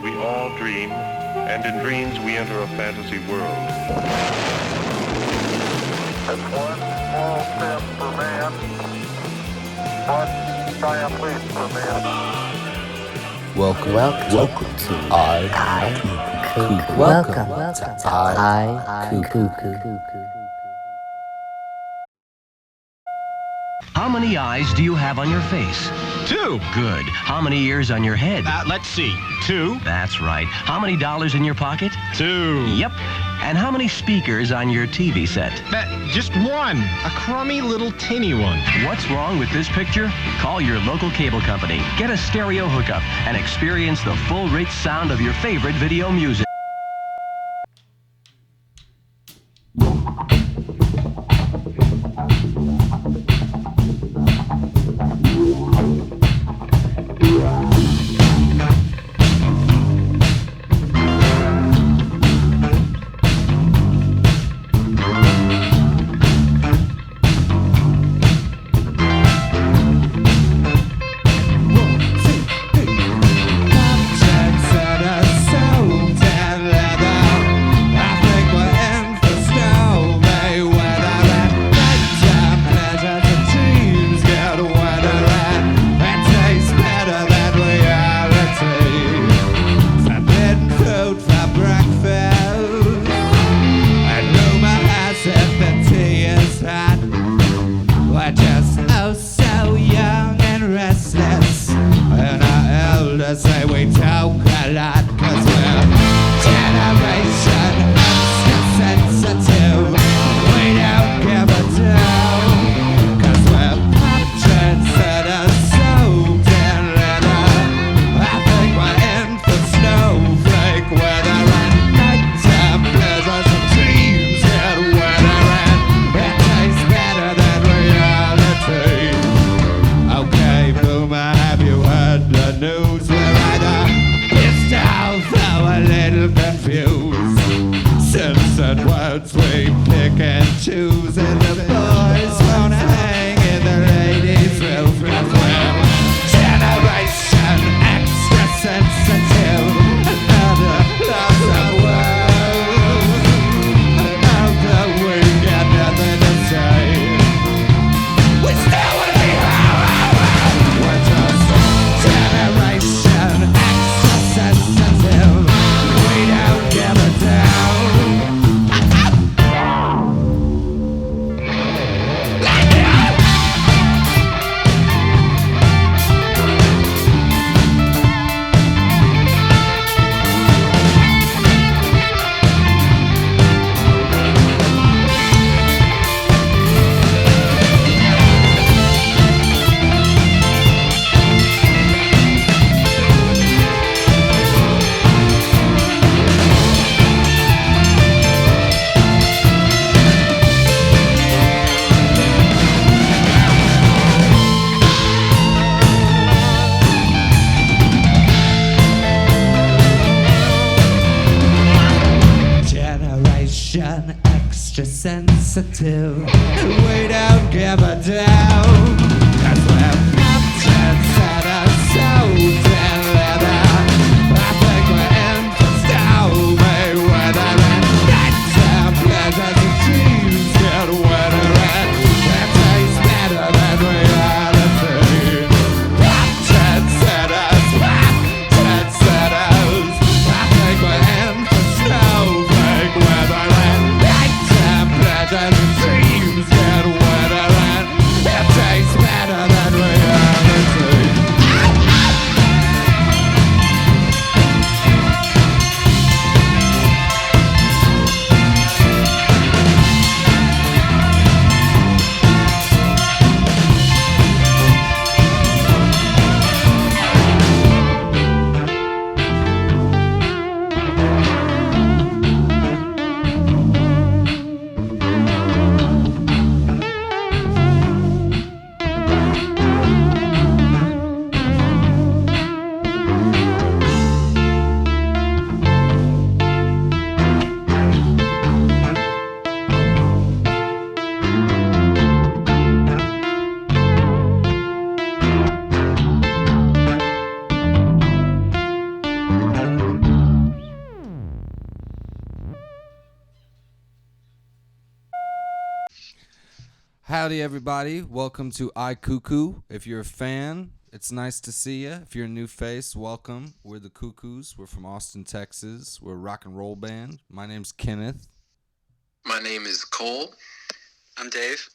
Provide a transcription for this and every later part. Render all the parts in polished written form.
We all dream, and in dreams we enter a fantasy world. It's one small step for man, one giant leap for man. Welcome to I Kuku. Welcome to I Kuku. How many eyes do you have on your face? 2. Good. How many ears on your head? Let's see. 2. That's right. How many dollars in your pocket? 2. Yep. And how many speakers on your TV set? Just 1. A crummy little tinny one. What's wrong with this picture? Call your local cable company. Get a stereo hookup and experience the full rich sound of your favorite video music. Say we talk a lot, cause we're generation sensitive. We don't give a damn, cause we're pop trendsetters, so damn leather. I think we're in for snowflake weather and nighttime pleasures and dreams get wetter and it tastes better than reality. Okay, boomer, have you heard the news? A little confused. Simpson words we pick and choose, and the boys wanna hang in the ladies' roof. But we're generation extra sensitive. Another loss of words. Although we got nothing to say, we still wanna be we're just generation extra sensitive. We don't give a damn. Extra sensitive, we don't give a damn, cause we're pop trendsetters, so damn leather. I think we're in for stormy weather and nighttime pleasures and dreams get wetter and it tastes better than reality. Pop trendsetters, I think we're in for snowflake weather and nighttime pleasures and dreams get wetter. Howdy, everybody. Welcome to I Kuku. If you're a fan, it's nice to see you. If you're a new face, welcome. We're the Cuckoos. We're from Austin, Texas. We're a rock and roll band. My name's Kenneth. My name is Cole. I'm Dave.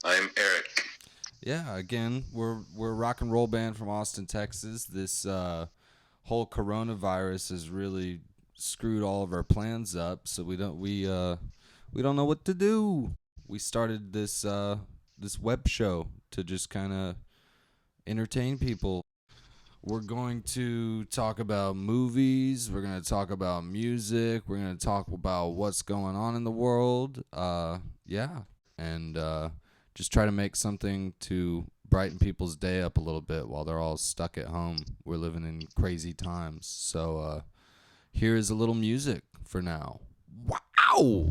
I'm Eric. Yeah, again, we're a rock and roll band from Austin, Texas. This whole coronavirus has really screwed all of our plans up, so we don't know what to do. We started this web show to just kind of entertain people. We're going to talk about movies. We're going to talk about music. We're going to talk about what's going on in the world. And just try to make something to brighten people's day up a little bit while they're all stuck at home. We're living in crazy times. So here is a little music for now. Wow!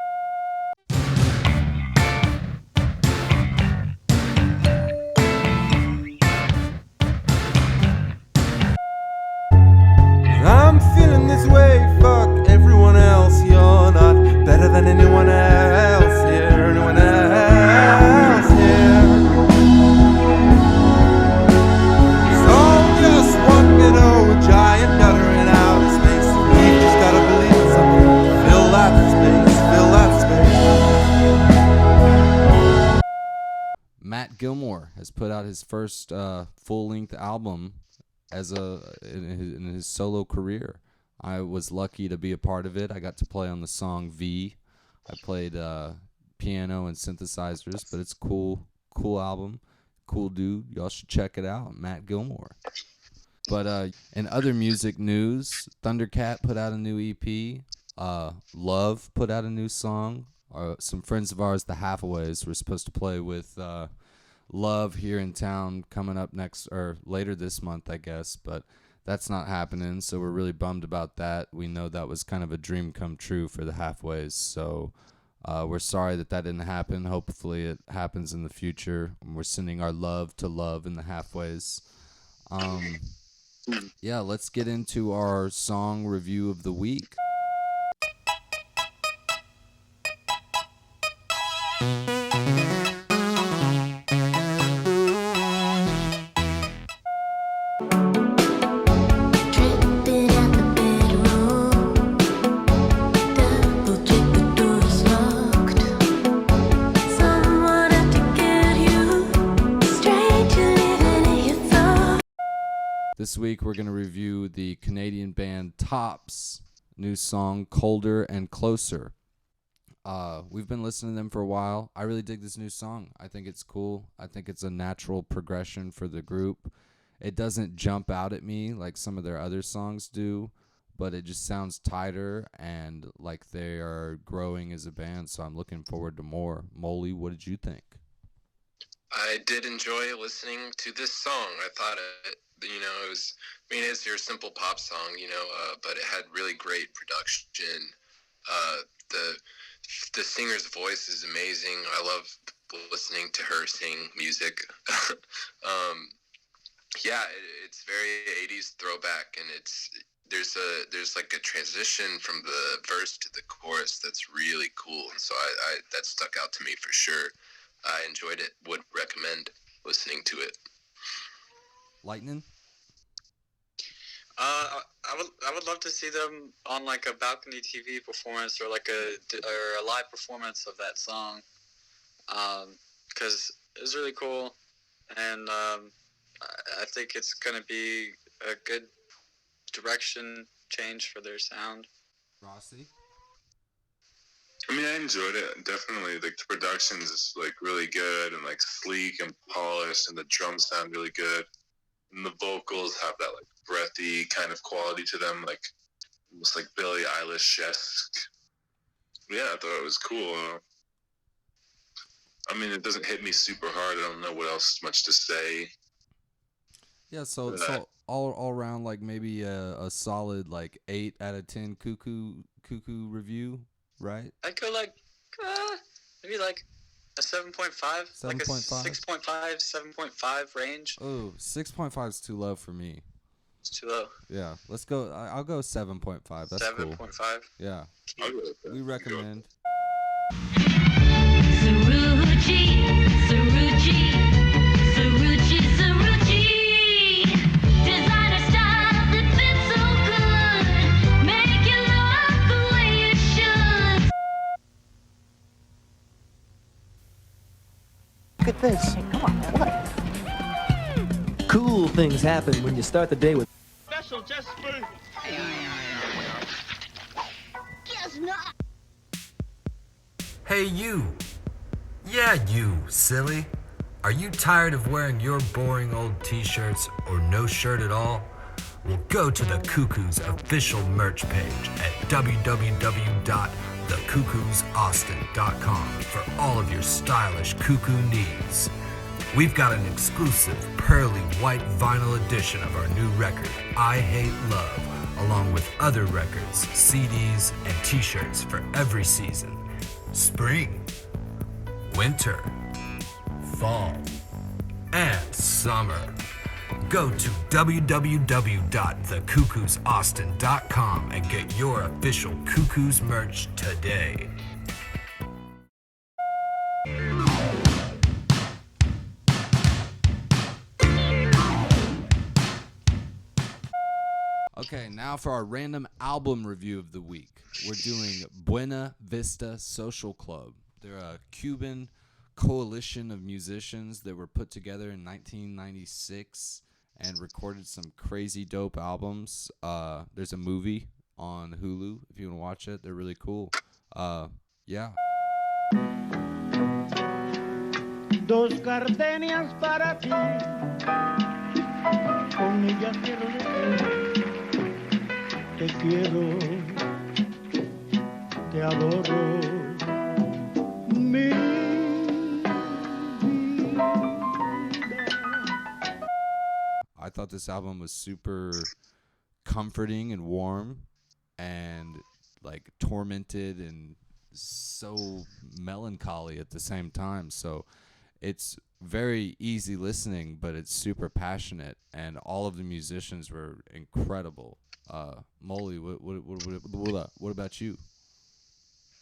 I'm feeling this way, fuck everyone else. You're not better than anyone else here, anyone else here. So just one big old giant gutter in outer space. You just gotta believe in something. Fill that space, fill that space. Matt Gilmour has put out his first full-length album in his solo career. I was lucky to be a part of it. I got to play on the song V. I played piano and synthesizers, but it's cool album, cool dude. Y'all should check it out, Matt Gilmour. But in other music news, Thundercat put out a new EP. Love put out a new song. Some friends of ours, the Hathaways, were supposed to play with Love here in town coming up later this month, I guess, but that's not happening, so we're really bummed about that. We know that was kind of a dream come true for the Hathaways, so we're sorry that didn't happen. Hopefully it happens in the future. We're sending our love to Love in the Hathaways. Let's get into our song review of the week. This week we're going to review the Canadian band Top's new song, Colder and Closer. We've been listening to them for a while. I really dig this new song. I think it's cool. I think it's a natural progression for the group. It doesn't jump out at me like some of their other songs do, but it just sounds tighter and like they are growing as a band, so I'm looking forward to more. Molly, what did you think? I did enjoy listening to this song. I thought it's your simple pop song, but it had really great production. The singer's voice is amazing. I love listening to her sing music. It's very 80s throwback, and there's like a transition from the verse to the chorus that's really cool, and so I that stuck out to me for sure. I enjoyed it. Would recommend listening to it. Lightning? I would love to see them on like a balcony TV performance or like a live performance of that song, because it was really cool, and I think it's gonna be a good direction change for their sound. Rossi? I mean, I enjoyed it, definitely. Like, the production is like really good and like sleek and polished, and the drums sound really good, and the vocals have that like breathy kind of quality to them, like almost like Billie Eilish-esque. Yeah, I thought it was cool. I mean, it doesn't hit me super hard. I don't know what else much to say. Yeah, so all around, like maybe a solid like 8 out of 10 Cuckoo review, right? I'd go like maybe like a 7.5, like a 6.5, 7.5 range. Oh, 6.5 is too low for me. It's too low. Yeah, let's go. I'll go 7.5. That's 7.5. Cool. 7.5. Yeah, we recommend. Suruchi, Look at this. Come on, man. Look. Cool things happen when you start the day with Special just for... Hey you! Yeah you, silly! Are you tired of wearing your boring old t-shirts or no shirt at all? Well, go to the Cuckoos official merch page at www.thecuckoosaustin.com for all of your stylish cuckoo needs. We've got an exclusive pearly white vinyl edition of our new record, I Hate Love, along with other records, CDs, and t-shirts for every season. Spring, winter, fall, and summer. Go to www.thecuckoosaustin.com and get your official Cuckoos merch today. Okay, now for our random album review of the week. We're doing Buena Vista Social Club. They're a Cuban coalition of musicians that were put together in 1996 and recorded some crazy dope albums. There's a movie on Hulu if you want to watch it. They're really cool. Yeah. Dos gardenias para ti, con ellas quiero decir, te quiero, te adoro, mi I thought this album was super comforting and warm and like tormented and so melancholy at the same time. So it's very easy listening, but it's super passionate, and all of the musicians were incredible. Molly, what about you?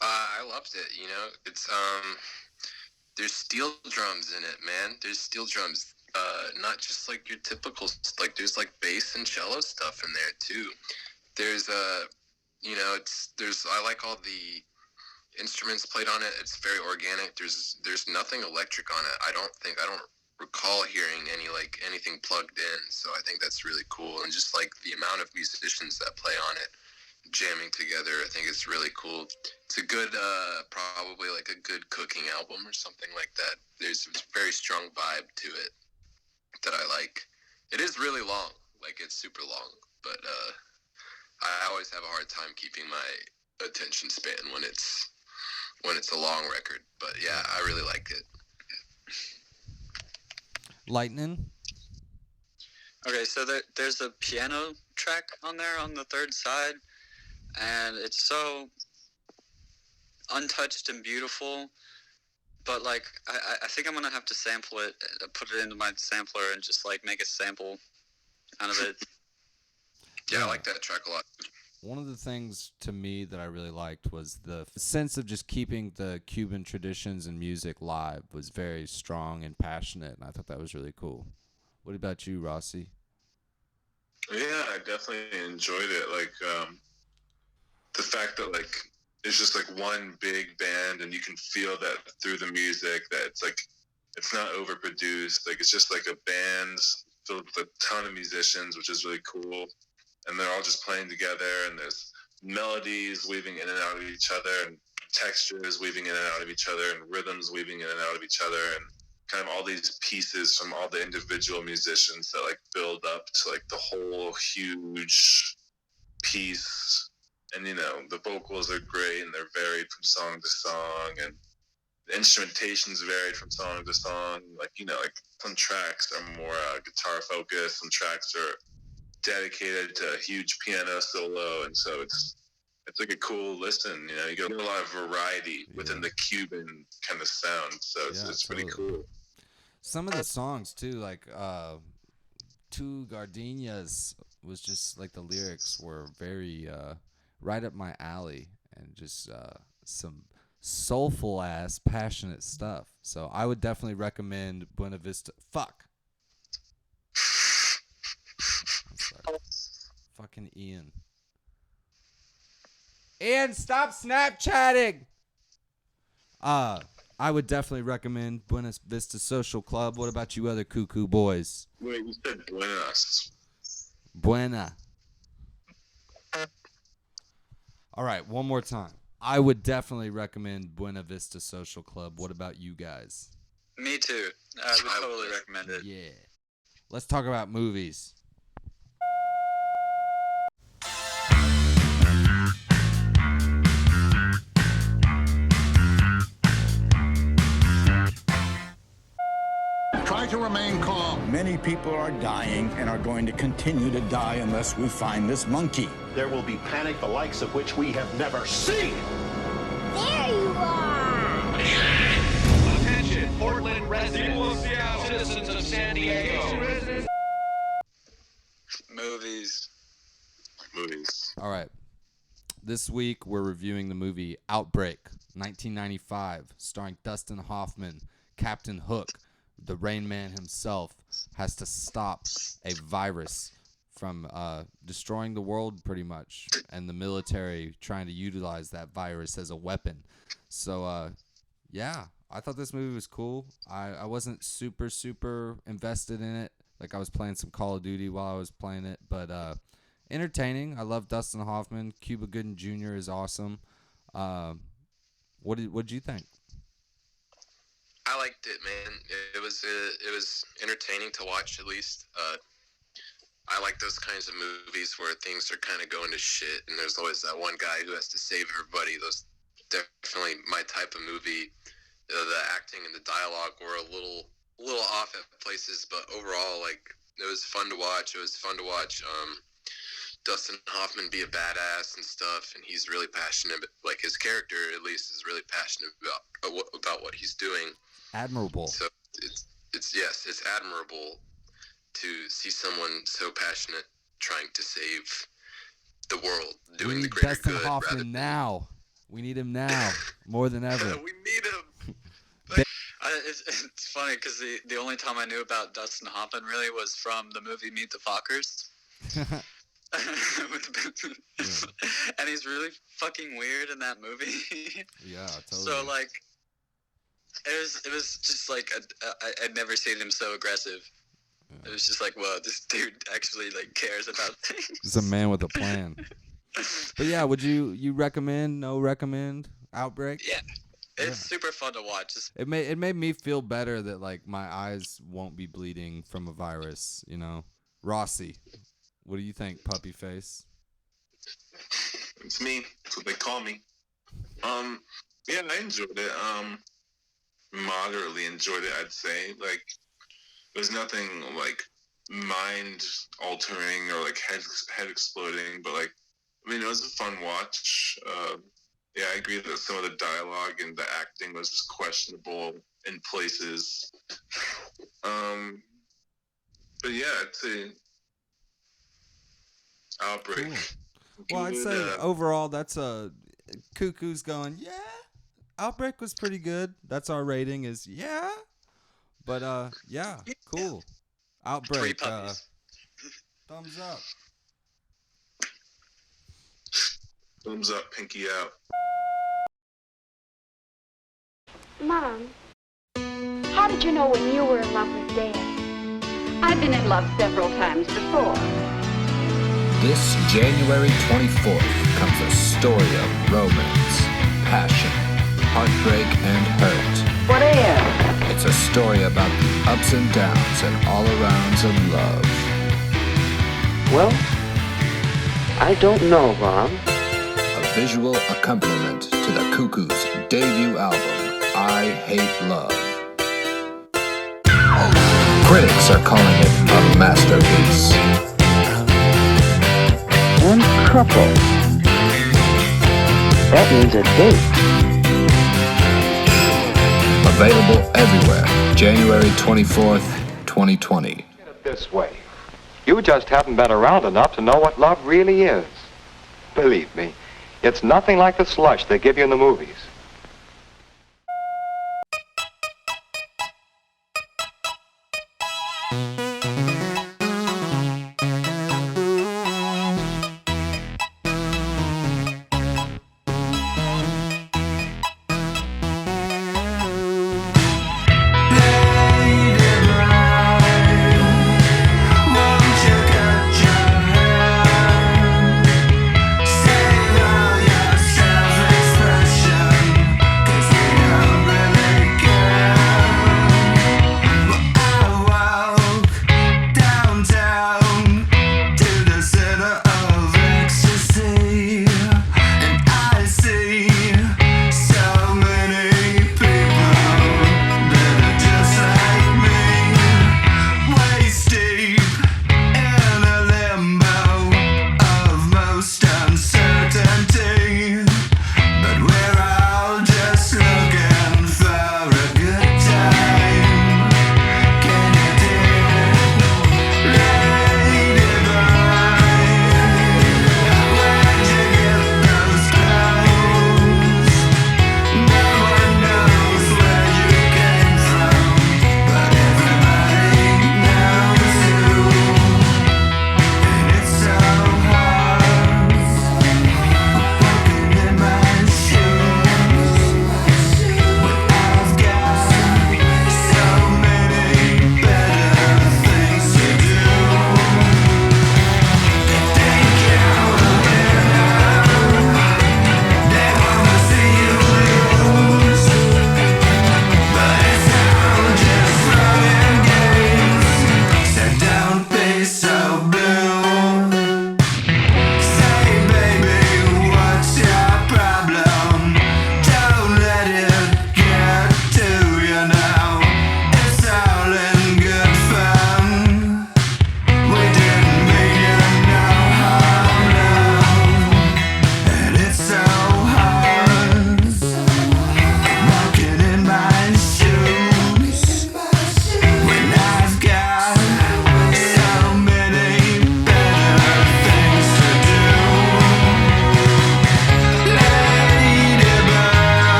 I loved it. You know, it's there's steel drums in it, man. There's steel drums. Not just like your typical, like there's like bass and cello stuff in there too. There's you know, I like all the instruments played on it. It's very organic. There's nothing electric on it. I don't recall hearing anything plugged in. So I think that's really cool. And just like the amount of musicians that play on it, jamming together, I think it's really cool. It's a good, probably like a good cooking album or something like that. There's a very strong vibe to it that I like. It is really long, like it's super long, but I always have a hard time keeping my attention span when it's a long record. But yeah, I really liked it. Lightning? Okay, so there's a piano track on there on the third side, and it's so untouched and beautiful, but like I think I'm gonna have to sample it, put it into my sampler, and just like make a sample out of it. Yeah, I like that track a lot. One of the things to me that I really liked was the sense of just keeping the Cuban traditions and music live was very strong and passionate, and I thought that was really cool. What about you, Rossi? Yeah, I definitely enjoyed it. Like the fact that like it's just like one big band, and you can feel that through the music, that it's like it's not overproduced. Like it's just like a band filled with a ton of musicians, which is really cool. And they're all just playing together, and there's melodies weaving in and out of each other, and textures weaving in and out of each other, and rhythms weaving in and out of each other, and kind of all these pieces from all the individual musicians that like build up to like the whole huge piece. And you know, the vocals are great, and they're varied from song to song, and the instrumentation's varied from song to song. Like, you know, like some tracks are more guitar focused, some tracks are dedicated to a huge piano solo, and so it's like a cool listen. You know, you get a lot of variety within the Cuban kind of sound, so it's pretty cool. Some of the songs too, like "Tu Gardenias" was just like the lyrics were very right up my alley, and just some soulful ass, passionate stuff. So I would definitely recommend Buena Vista. Fuck. I'm sorry. Fucking Ian. Ian, stop Snapchatting. I would definitely recommend Buena Vista Social Club. What about you other cuckoo boys? Wait, you said Buenas. Buena. All right, one more time. I would definitely recommend Buena Vista Social Club. What about you guys? Me too. I would totally recommend it. Yeah. Let's talk about movies. Try to remain calm. Many people are dying and are going to continue to die unless we find this monkey. There will be panic the likes of which we have never seen. There you are! Attention, Portland residents, citizens of San Diego. Movies. All right. This week, we're reviewing the movie Outbreak, 1995, starring Dustin Hoffman. Captain Hook, the Rain Man himself, has to stop a virus from destroying the world pretty much, and the military trying to utilize that virus as a weapon. So, yeah, I thought this movie was cool. I wasn't super invested in it. Like, I was playing some Call of Duty while I was playing it, but entertaining. I love Dustin Hoffman. Cuba Gooding Jr. is awesome. What did you think? I liked it, man. It was entertaining to watch, at least. I like those kinds of movies where things are kind of going to shit, and there's always that one guy who has to save everybody. Those definitely my type of movie. The acting and the dialogue were a little off at places, but overall, like, it was fun to watch. It was fun to watch Dustin Hoffman be a badass and stuff, and he's really passionate. Like, his character, at least, is really passionate about what he's doing. Admirable. So it's admirable to see someone so passionate trying to save the world, doing the greater Dustin good. Hoffman now. We need him now more than ever. We need him. It's funny because the only time I knew about Dustin Hoffman really was from the movie Meet the Fockers. And he's really fucking weird in that movie. Yeah, totally. So, like, it was just like I'd never seen him so aggressive. Yeah. It was just like, whoa, this dude actually, like, cares about things. He's a man with a plan. But yeah, would you recommend? No recommend? Outbreak? Yeah. It's super fun to watch. It made me feel better that, like, my eyes won't be bleeding from a virus, you know. Rossi, what do you think, puppy face? It's me. That's what they call me. Yeah, I enjoyed it. Moderately enjoyed it, I'd say. Like, there's nothing, like, mind altering or, like, head exploding, but, like, I mean, it was a fun watch. Yeah, I agree that some of the dialogue and the acting was questionable in places. But yeah, I'd say Outbreak. Cool. Well, I'd say overall, that's Cuckoo's going, yeah. Outbreak was pretty good. That's our rating is, yeah. But, yeah, cool. Outbreak, thumbs up. Thumbs up, pinky out. Mom, how did you know when you were in love with Dad? I've been in love several times before. This January 24th comes a story of romance, passion, heartbreak, and hurt. What is? It's a story about the ups and downs and all-arounds of love. Well, I don't know, Mom. A visual accompaniment to the Cuckoos' debut album, I Hate Love. Critics are calling it a masterpiece. One couple. That means a date. Available everywhere, January 24th, 2020. This way. You just haven't been around enough to know what love really is. Believe me, it's nothing like the slush they give you in the movies.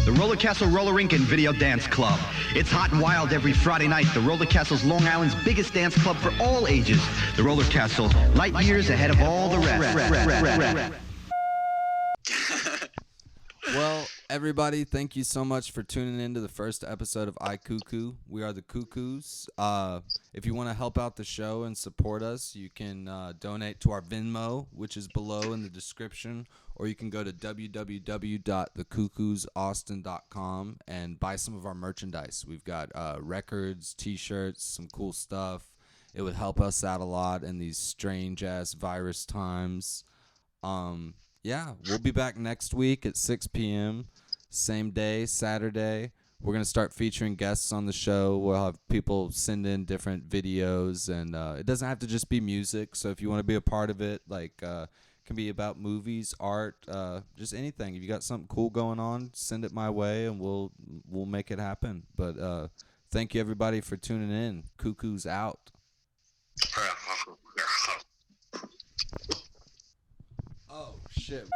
The Roller Castle Roller Rink and Video Dance Club. It's hot and wild every Friday night. The Roller Castle's Long Island's biggest dance club for all ages. The Roller Castle, light years ahead of all the rest. Well, everybody, thank you so much for tuning in to the first episode of I Kuku. We are the Cuckoos. If you want to help out the show and support us, you can donate to our Venmo, which is below in the description, or you can go to www.thecuckoosaustin.com and buy some of our merchandise. We've got records, T-shirts, some cool stuff. It would help us out a lot in these strange-ass virus times. Yeah, we'll be back next week at 6 p.m., same day, Saturday. We're going to start featuring guests on the show. We'll have people send in different videos, and it doesn't have to just be music. So if you want to be a part of it, like it can be about movies, art, just anything. If you got something cool going on, send it my way, and we'll make it happen. But thank you, everybody, for tuning in. Cuckoo's out. Oh, shit.